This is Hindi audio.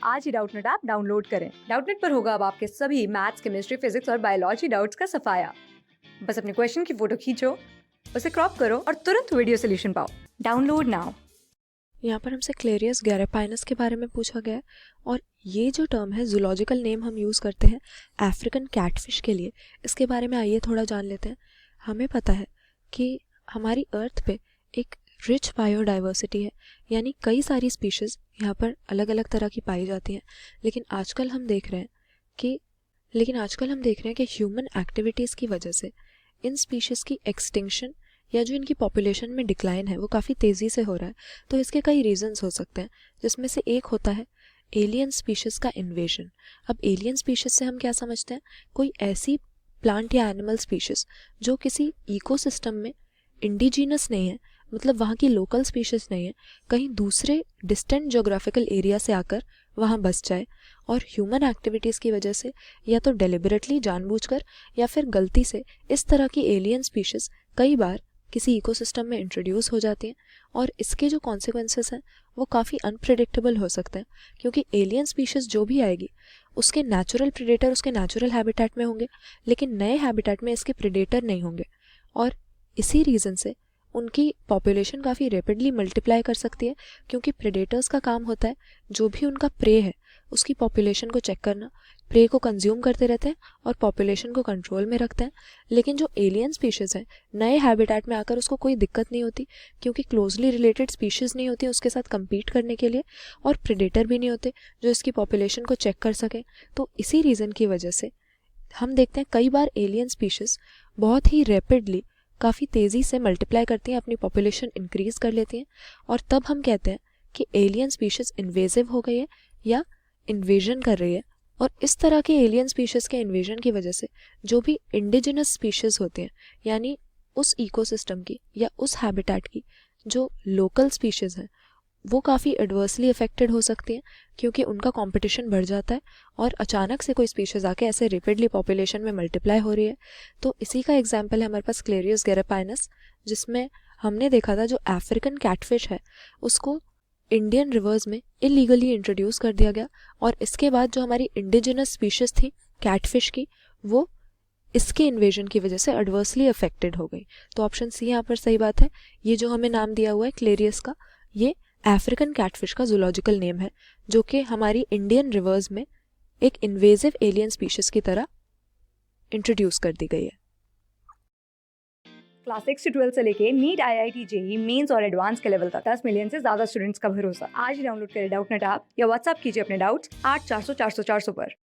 आज ही डाउटनेट ऐप डाउनलोड करें। डाउटनेट पर होगा अब आपके सभी मैथ्स, केमिस्ट्री, फिजिक्स और बायोलॉजी डाउट्स का सफाया। बस अपने क्वेश्चन की फोटो खींचो, उसे क्रॉप करो और तुरंत वीडियो सोल्यूशन पाओ। Download now. यहाँ पर हमसे क्लेरियस गैरेपाइनस के बारे में पूछा गया है और ये जो टर्म है जूलॉजिकल नेम हम यूज़ करते हैं अफ्रीकन कैटफिश के लिए। इसके बारे में आइए थोड़ा जान लेते हैं। हमें पता है कि हमारी अर्थ पे एक रिच बायोडाइवर्सिटी है, यानी कई सारी स्पीशीज़ यहाँ पर अलग अलग तरह की पाई जाती हैं। लेकिन आजकल हम देख रहे हैं कि ह्यूमन एक्टिविटीज़ की वजह से इन स्पीशीज़ की एक्सटिंक्शन या जो इनकी पॉपुलेशन में डिक्लाइन है वो काफ़ी तेज़ी से हो रहा है। तो इसके कई रीजंस हो सकते हैं, जिसमें से एक होता है एलियन स्पीशीज़ का इन्वेजन। अब एलियन स्पीशीज़ से हम क्या समझते हैं? कोई ऐसी प्लांट या एनिमल स्पीशीज़ जो किसी इकोसिस्टम में इंडिजिनस नहीं है, मतलब वहाँ की लोकल स्पीशीज़ नहीं है, कहीं दूसरे डिस्टेंट जोग्राफिकल एरिया से आकर वहाँ बस जाए और ह्यूमन एक्टिविटीज़ की वजह से या तो डेलिबरेटली जानबूझकर या फिर गलती से इस तरह की एलियन स्पीशीज़ कई बार किसी इकोसिस्टम में इंट्रोड्यूस हो जाती हैं। और इसके जो कॉन्सिक्वेंसेस हैं वो काफ़ी अनप्रिडिक्टेबल हो सकते हैं, क्योंकि एलियन स्पीशीज़ जो भी आएगी उसके नेचुरल प्रेडेटर उसके नेचुरल हैबिटेट में होंगे, लेकिन नए हैबिटेट में इसके प्रेडेटर नहीं होंगे। और इसी रीज़न से उनकी पॉपुलेशन काफ़ी रैपिडली मल्टीप्लाई कर सकती है, क्योंकि प्रेडेटर्स का काम होता है जो भी उनका प्रे है उसकी पॉपुलेशन को चेक करना, प्रे को कंज्यूम करते रहते हैं और पॉपुलेशन को कंट्रोल में रखते हैं। लेकिन जो एलियन स्पीशीज़ हैं नए हैबिटेट में आकर उसको कोई दिक्कत नहीं होती, क्योंकि क्लोजली रिलेटेड स्पीशीज़ नहीं होती उसके साथ compete करने के लिए, और प्रेडेटर भी नहीं होते जो इसकी पॉपुलेशन को चेक कर सकें। तो इसी रीज़न की वजह से हम देखते हैं कई बार एलियन स्पीशीज़ बहुत ही रैपिडली काफ़ी तेज़ी से मल्टीप्लाई करती हैं, अपनी पॉपुलेशन इंक्रीज़ कर लेती हैं, और तब हम कहते हैं कि एलियन स्पीशीज़ इन्वेजिव हो गई है या इन्वेजन कर रही है। और इस तरह के एलियन स्पीशीज़ के इन्वेजन की वजह से जो भी इंडिजिनस स्पीशीज़ होती हैं, यानी उस इकोसिस्टम की या उस हैबिटेट की जो लोकल स्पीशीज़ हैं, वो काफ़ी एडवर्सली अफेक्टेड हो सकती हैं, क्योंकि उनका कंपटीशन बढ़ जाता है और अचानक से कोई स्पीशीज़ आके ऐसे रेपिडली पॉपुलेशन में मल्टीप्लाई हो रही है। तो इसी का एग्जांपल है हमारे पास क्लेरियस गैरेपाइनस, जिसमें हमने देखा था जो अफ्रीकन कैटफिश है उसको इंडियन रिवर्स में इलीगली इंट्रोड्यूस कर दिया गया, और इसके बाद जो हमारी इंडिजिनस स्पीशीज़ थी कैटफिश की वो इसके इन्वेजन की वजह से एडवर्सली अफेक्टेड हो गई। तो ऑप्शन सी यहाँ पर सही बात है। ये जो हमें नाम दिया हुआ है क्लेरियस का, ये अफ्रीकन कैटफिश का जूलॉजिकल नेम है, जो कि हमारी इंडियन रिवर्स में एक इन्वेजिव एलियन स्पीशीज की तरह इंट्रोड्यूस कर दी गई है। क्लास 6 से 12 से लेके नीट, IIT, JEE मेंस और एडवांस के लेवल तक 10 मिलियन से ज्यादा स्टूडेंट्स का भरोसा। आज ही डाउनलोड करें डाउटनेट ऐप या व्हाट्सएप कीजिए अपने डाउट्स 8400 400 400 पर।